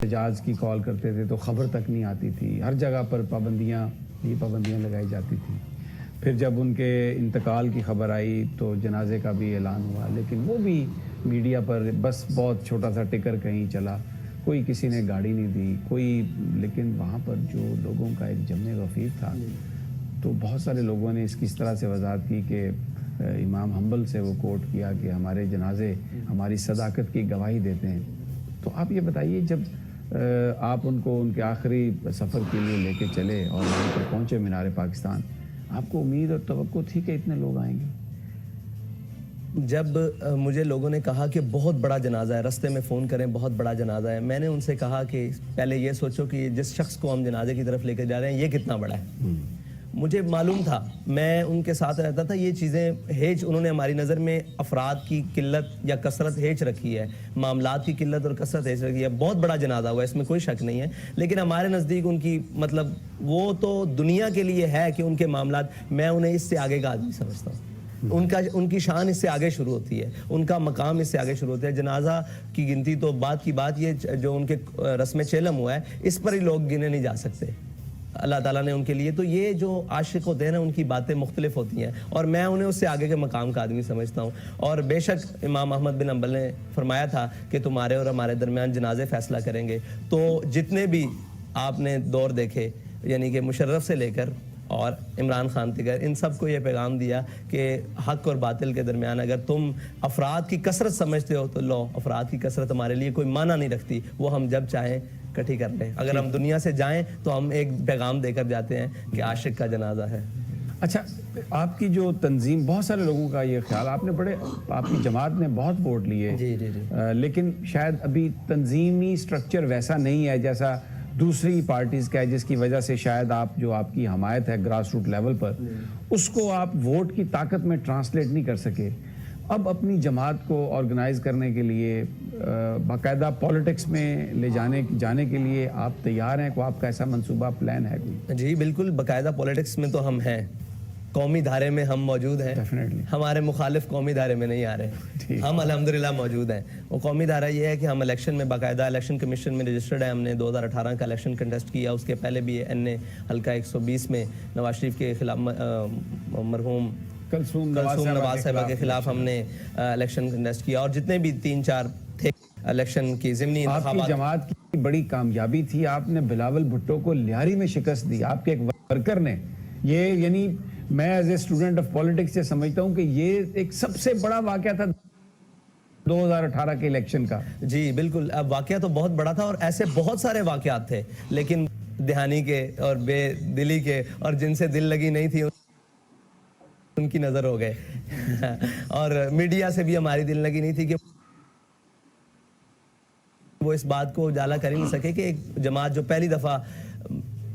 حجاز کی کال کرتے تھے تو خبر تک نہیں آتی تھی، ہر جگہ پر پابندیاں لگائی جاتی تھیں. پھر جب ان کے انتقال کی خبر آئی تو جنازے کا بھی اعلان ہوا، لیکن وہ بھی میڈیا پر بس بہت چھوٹا سا ٹکر کہیں چلا، کوئی کسی نے گاڑی نہیں دی کوئی. لیکن وہاں پر جو لوگوں کا ایک جمع غفیر تھا تو بہت سارے لوگوں نے اس کی اس طرح سے وضاحت کی کہ امام حنبل سے وہ کوٹ کیا کہ ہمارے جنازے ہماری صداقت کی گواہی دیتے ہیں. تو آپ یہ بتائیے، جب آپ ان کو ان کے آخری سفر کے لیے لے کے چلے اور وہاں پر پہنچے مینار پاکستان، آپ کو امید اور توقع تھی کہ اتنے لوگ آئیں گے؟ جب مجھے لوگوں نے کہا کہ بہت بڑا جنازہ ہے، رستے میں فون کریں بہت بڑا جنازہ ہے، میں نے ان سے کہا کہ پہلے یہ سوچو کہ جس شخص کو ہم جنازے کی طرف لے کے جا رہے ہیں یہ کتنا بڑا ہے. مجھے معلوم تھا، میں ان کے ساتھ رہتا تھا، یہ چیزیں ہیچ انہوں نے ہماری نظر میں افراد کی قلت یا کثرت ہیچ رکھی ہے، معاملات کی قلت اور کثرت ہیچ رکھی ہے. بہت بڑا جنازہ ہوا ہے، اس میں کوئی شک نہیں ہے، لیکن ہمارے نزدیک ان کی مطلب وہ تو دنیا کے لیے ہے کہ ان کے معاملات، میں انہیں اس سے آگے کا آدمی سمجھتا ہوں. ان کی شان اس سے آگے شروع ہوتی ہے، ان کا مقام اس سے آگے شروع ہوتا ہے. جنازہ کی گنتی تو بعد کی بات، یہ جو ان کے رسم چیلم ہوا ہے اس پر ہی لوگ گنے نہیں جا سکتے اللہ تعالیٰ نے ان کے لیے. تو یہ جو عاشق ہوتے ہیں نا، ان کی باتیں مختلف ہوتی ہیں اور میں انہیں اس سے آگے کے مقام کا آدمی سمجھتا ہوں. اور بے شک امام احمد بن حنبل نے فرمایا تھا کہ تمہارے اور ہمارے درمیان جنازے فیصلہ کریں گے. تو جتنے بھی آپ نے دور دیکھے، یعنی کہ مشرف سے لے کر اور عمران خان تک، ان سب کو یہ پیغام دیا کہ حق اور باطل کے درمیان اگر تم افراد کی کثرت سمجھتے ہو تو لو، افراد کی کثرت ہمارے لیے کوئی معنی نہیں رکھتی، وہ ہم جب چاہیں کٹھی کر لیں. اگر ہم دنیا سے جائیں تو ہم ایک پیغام دے کر جاتے ہیں کہ عاشق کا جنازہ ہے. اچھا، آپ کی جو تنظیم، بہت سارے لوگوں کا یہ خیال، آپ کی جماعت نے بہت ووٹ لیے، لیکن شاید ابھی تنظیمی سٹرکچر ویسا نہیں ہے جیسا دوسری پارٹیز کا ہے، جس کی وجہ سے شاید آپ کی حمایت ہے گراس روٹ لیول پر، اس کو آپ ووٹ کی طاقت میں ٹرانسلیٹ نہیں کر سکے. اب اپنی جماعت کو آرگنائز کرنے کے لیے، باقاعدہ پولیٹکس میں لے جانے کے لیے آپ تیار ہیں؟ کوئی آپ کا ایسا منصوبہ پلان ہے کوئی؟ جی بالکل، باقاعدہ پولیٹکس میں تو ہم ہیں، قومی دھارے میں ہم موجود ہیں. ہمارے مخالف قومی دھارے میں نہیں آ رہے، ہم الحمدللہ موجود ہیں. وہ قومی دھارہ یہ ہے کہ ہم الیکشن میں باقاعدہ الیکشن کمیشن میں رجسٹرڈ ہے. ہم نے 2018 کا الیکشن کنٹیسٹ کیا، اس کے پہلے بھی این اے حلقہ 120 میں نواز شریف کے خلاف، مرحوم کلثوم نواز صاحبہ کے خلاف ہم نے الیکشن کنٹیسٹ کیا، اور جتنے بھی 3-4 تھے الیکشن کی ضمنی انتخابات. آپ کی جماعت کی بڑی کامیابی تھی، آپ نے بلاول بھٹو کو لیاری میں شکست دی، آپ کے ایک ورکر نے. یہ یعنی میں as a student of politics سے سمجھتا ہوں کہ یہ ایک سب سے بڑا واقعہ تھا 2018 کے الیکشن کا. جی بالکل، اب واقعہ تو بہت بڑا تھا، اور ایسے بہت سارے واقعات تھے، لیکن دہانی کے اور بے دلی کے اور جن سے دل لگی نہیں تھی ان کی نظر ہو گئے اور میڈیا سے بھی ہماری دل لگی نہیں تھی کہ وہ اس بات کو اجالا کر ہی نہیں سکے کہ ایک جماعت جو پہلی دفعہ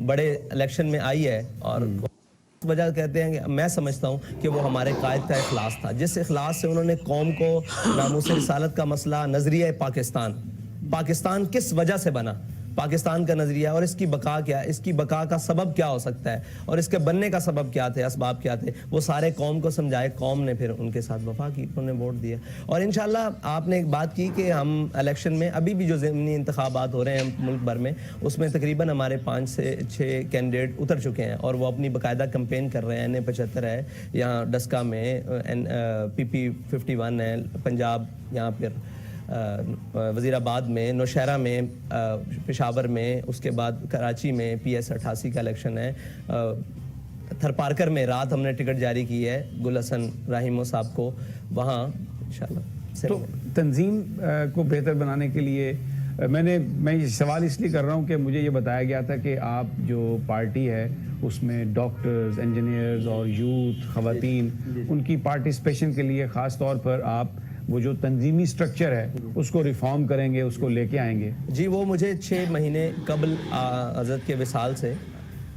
بڑے الیکشن میں آئی ہے، اور وجہ کہتے ہیں کہ میں سمجھتا ہوں کہ وہ ہمارے قائد کا اخلاص تھا، جس اخلاص سے انہوں نے قوم کو ناموس رسالت کا مسئلہ، نظریہ پاکستان کس وجہ سے بنا، پاکستان کا نظریہ اور اس کی بقا کیا ہے، اس کی بقا کا سبب کیا ہو سکتا ہے، اور اس کے بننے کا سبب کیا تھے، اسباب کیا تھے، وہ سارے قوم کو سمجھائے. قوم نے پھر ان کے ساتھ وفا کی، انہوں نے ووٹ دیا. اور انشاءاللہ آپ نے ایک بات کی کہ ہم الیکشن میں ابھی بھی جو ضمنی انتخابات ہو رہے ہیں ملک بھر میں، اس میں تقریباً ہمارے 5 سے 6 کینڈیڈیٹ اتر چکے ہیں، اور وہ اپنی باقاعدہ کمپین کر رہے ہیں. NA-75 ہے یہاں ڈسکا میں، PP-51 ہے پنجاب، یہاں پھر وزیر آباد میں، نوشہرہ میں، پشاور میں، اس کے بعد کراچی میں PS 88 کا الیکشن ہے. تھرپارکر میں رات ہم نے ٹکٹ جاری کی ہے گل حسن راہیمو صاحب کو، وہاں انشاءاللہ. تو تنظیم کو بہتر بنانے کے لیے میں یہ سوال اس لیے کر رہا ہوں کہ مجھے یہ بتایا گیا تھا کہ آپ جو پارٹی ہے اس میں ڈاکٹرز، انجینئرز اور یوتھ، خواتین، ان کی پارٹیسپیشن کے لیے خاص طور پر آپ وہ جو تنظیمی سٹرکچر ہے اس کو ریفارم کریں گے، اس کو لے کے آئیں گے. جی وہ مجھے 6 مہینے قبل حضرت کے وصال سے،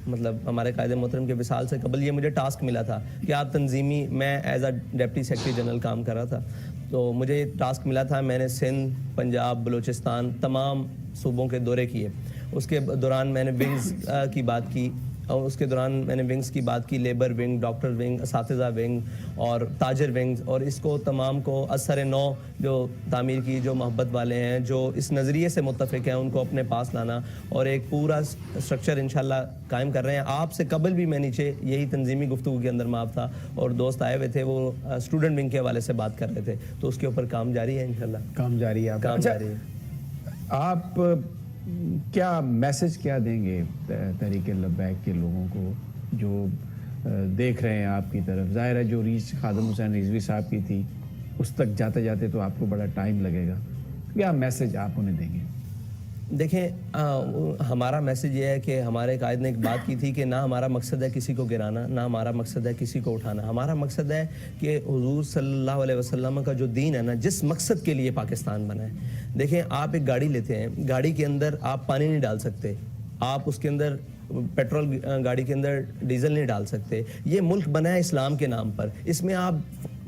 مطلب ہمارے قائد محترم کے وصال سے قبل، یہ مجھے ٹاسک ملا تھا کہ آپ تنظیمی، میں as a deputy secretary general کام کر رہا تھا، تو مجھے ٹاسک ملا تھا. میں نے سندھ، پنجاب، بلوچستان، تمام صوبوں کے دورے کیے. اس کے دوران میں نے ونگز کی بات کی، اور اس کے دوران میں نے ونگز کی بات کی، لیبر ونگ، ڈاکٹر ونگ، اساتذہ ونگ اور تاجر ونگز، اور اس کو تمام کو اثر نو جو تعمیر کی، جو محبت والے ہیں، جو اس نظریے سے متفق ہیں، ان کو اپنے پاس لانا اور ایک پورا اسٹرکچر انشاءاللہ قائم کر رہے ہیں. آپ سے قبل بھی میں نیچے یہی تنظیمی گفتگو کے اندر معاف تھا اور دوست آئے ہوئے تھے، وہ اسٹوڈنٹ ونگ کے حوالے سے بات کر رہے تھے، تو اس کے اوپر کام جاری ہے انشاءاللہ. کام جاری ہے آپ کا. کام اچھا، جاری ہے. آپ کیا میسج کیا دیں گے تحریک لبیک کے لوگوں کو جو دیکھ رہے ہیں آپ کی طرف؟ ظاہر ہے جو ریچ خادم حسین رضوی صاحب کی تھی اس تک جاتے جاتے تو آپ کو بڑا ٹائم لگے گا، کیا میسج آپ انہیں دیں گے؟ دیکھیں ہمارا میسج یہ ہے کہ ہمارے قائد نے ایک بات کی تھی کہ نہ ہمارا مقصد ہے کسی کو گرانا، نہ ہمارا مقصد ہے کسی کو اٹھانا. ہمارا مقصد ہے کہ حضور صلی اللہ علیہ وسلم کا جو دین ہے نا، جس مقصد کے لیے پاکستان بنا ہے. دیکھیں آپ ایک گاڑی لیتے ہیں، گاڑی کے اندر آپ پانی نہیں ڈال سکتے، آپ اس کے اندر پیٹرول، گاڑی کے اندر ڈیزل نہیں ڈال سکتے. یہ ملک بنا ہے اسلام کے نام پر، اس میں آپ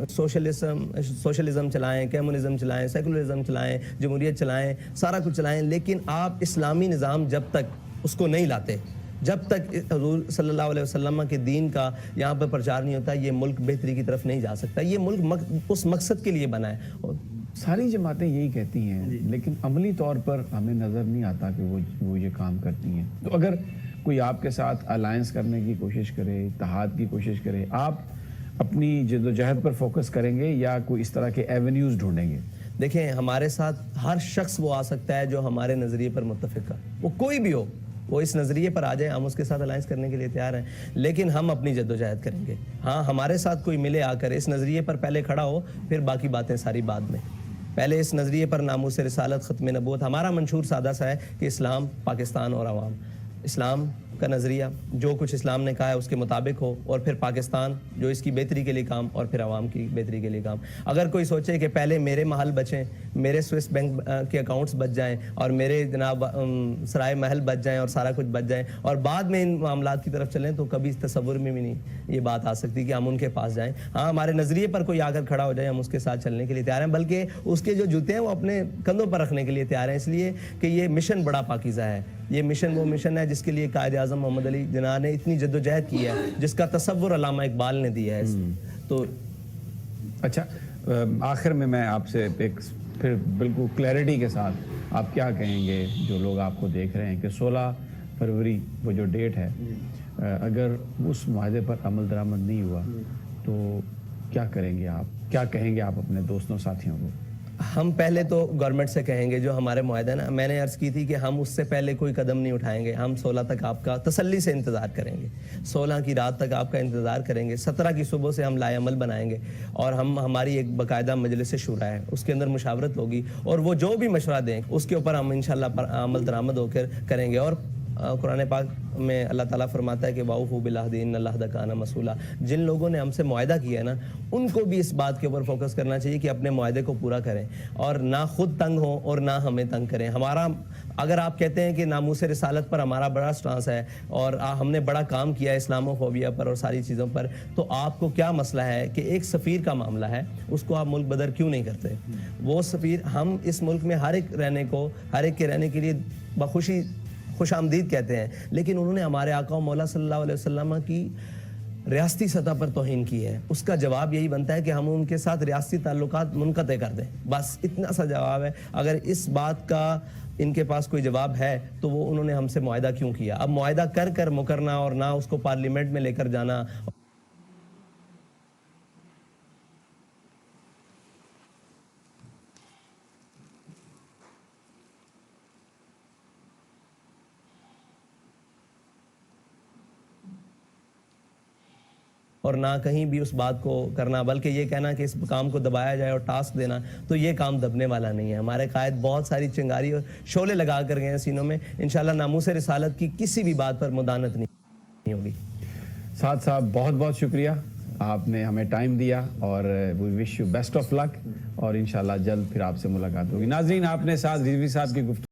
سوشلزم چلائیں، کمیونزم چلائیں، سیکولرزم چلائیں، جمہوریت چلائیں، سارا کچھ چلائیں، لیکن آپ اسلامی نظام جب تک اس کو نہیں لاتے، جب تک حضور صلی اللہ علیہ وسلم کے دین کا یہاں پر پرچار نہیں ہوتا، یہ ملک بہتری کی طرف نہیں جا سکتا. یہ ملک اس مقصد کے لیے بنا ہے. ساری جماعتیں یہی کہتی ہیں لیکن عملی طور پر ہمیں نظر نہیں آتا کہ وہ یہ کام کرتی ہیں. تو اگر کوئی آپ کے ساتھ الائنس کرنے کی کوشش کرے، اتحاد کی کوشش کرے، آپ اپنی جد و جہد پر فوکس کریں گے یا کوئی اس طرح کے ایونیوز ڈھونڈیں گے؟ دیکھیں ہمارے ساتھ ہر شخص وہ آ سکتا ہے جو ہمارے نظریے پر متفق ہے، وہ کوئی بھی ہو، وہ اس نظریے پر آ جائے، ہم اس کے ساتھ الائنس کرنے کے لیے تیار ہیں، لیکن ہم اپنی جد و جہد کریں گے. ہاں ہمارے ساتھ کوئی ملے آ کر اس نظریے پر پہلے کھڑا ہو، پھر باقی باتیں ساری بعد میں. پہلے اس نظریے پر ناموس رسالت، ختم نبوت. ہمارا منشور سادہ سا ہے کہ اسلام، پاکستان اور عوام. اسلام کا نظریہ جو کچھ اسلام نے کہا ہے اس کے مطابق ہو، اور پھر پاکستان جو اس کی بہتری کے لیے کام، اور پھر عوام کی بہتری کے لیے کام. اگر کوئی سوچے کہ پہلے میرے محل بچیں، میرے سوئس بینک کے اکاؤنٹس بچ جائیں، اور میرے جناب سرائے محل بچ جائیں، اور سارا کچھ بچ جائیں، اور بعد میں ان معاملات کی طرف چلیں، تو کبھی اس تصور میں بھی نہیں یہ بات آ سکتی کہ ہم ان کے پاس جائیں. ہاں ہمارے نظریے پر کوئی آ کر کھڑا ہو جائے، ہم اس کے ساتھ چلنے کے لیے تیار ہیں، بلکہ اس کے جو جوتے ہیں وہ اپنے کندھوں پر رکھنے کے لیے تیار ہیں، اس لیے کہ یہ مشن بڑا پاکیزہ ہے. یہ مشن وہ مشن ہے جس کے لیے قائد اعظم محمد علی جناح نے اتنی جد و جہد کی ہے، جس کا تصور علامہ اقبال نے دیا ہے. تو اچھا، آخر میں آپ سے ایک پھر بالکل کلیئرٹی کے ساتھ آپ کیا کہیں گے جو لوگ آپ کو دیکھ رہے ہیں کہ 16 فروری وہ جو ڈیٹ ہے، اگر اس معاہدے پر عمل درآمد نہیں ہوا تو کیا کریں گے آپ؟ کیا کہیں گے آپ اپنے دوستوں ساتھیوں کو؟ ہم پہلے تو گورنمنٹ سے کہیں گے جو ہمارے معاہدہ نا، میں نے عرض کی تھی کہ ہم اس سے پہلے کوئی قدم نہیں اٹھائیں گے. ہم 16 تک آپ کا تسلی سے انتظار کریں گے، 16 کی رات تک آپ کا انتظار کریں گے، 17 کی صبح سے ہم لائے عمل بنائیں گے، اور ہماری ایک باقاعدہ مجلس شورا ہے، اس کے اندر مشاورت ہوگی، اور وہ جو بھی مشورہ دیں اس کے اوپر ہم انشاءاللہ عمل درآمد ہو کر کریں گے. اور قرآن پاک میں اللہ تعالیٰ فرماتا ہے کہ وَأَوْفُوا بِالْعَهْدِ إِنَّ الْعَهْدَ كَانَ مَسْئُولًا. جن لوگوں نے ہم سے معاہدہ کیا ہے نا، ان کو بھی اس بات کے اوپر فوکس کرنا چاہیے کہ اپنے معاہدے کو پورا کریں، اور نہ خود تنگ ہوں اور نہ ہمیں تنگ کریں. ہمارا اگر آپ کہتے ہیں کہ ناموس رسالت پر ہمارا بڑا سٹانس ہے اور ہم نے بڑا کام کیا ہے اسلامو فوبیا پر اور ساری چیزوں پر، تو آپ کو کیا مسئلہ ہے کہ ایک سفیر کا معاملہ ہے، اس کو آپ ملک بدر کیوں نہیں کرتے؟ وہ سفیر، ہم اس ملک میں ہر ایک کے رہنے کے لیے بخوشی خوش آمدید کہتے ہیں، لیکن انہوں نے ہمارے آقا و مولا صلی اللہ علیہ وسلم کی ریاستی سطح پر توہین کی ہے. اس کا جواب یہی بنتا ہے کہ ہم ان کے ساتھ ریاستی تعلقات منقطع کر دیں، بس اتنا سا جواب ہے. اگر اس بات کا ان کے پاس کوئی جواب ہے تو وہ انہوں نے ہم سے معاہدہ کیوں کیا؟ اب معاہدہ کر مکرنا اور نہ اس کو پارلیمنٹ میں لے کر جانا، اور نہ کہیں بھی اس بات کو کرنا، بلکہ یہ کہنا کہ اس کام کو دبایا جائے اور ٹاسک دینا، تو یہ کام دبنے والا نہیں ہے. ہمارے قائد بہت ساری چنگاری اور شعلے لگا کر گئے ہیں سینوں میں. انشاءاللہ ناموس رسالت کی کسی بھی بات پر مدانت نہیں ہوگی. سعد صاحب بہت بہت شکریہ، آپ نے ہمیں ٹائم دیا، اور وی وش یو بیسٹ آف لک، اور انشاءاللہ جلد پھر آپ سے ملاقات ہوگی. ناظرین، آپ نے سعد رضوی صاحب کی گفتگو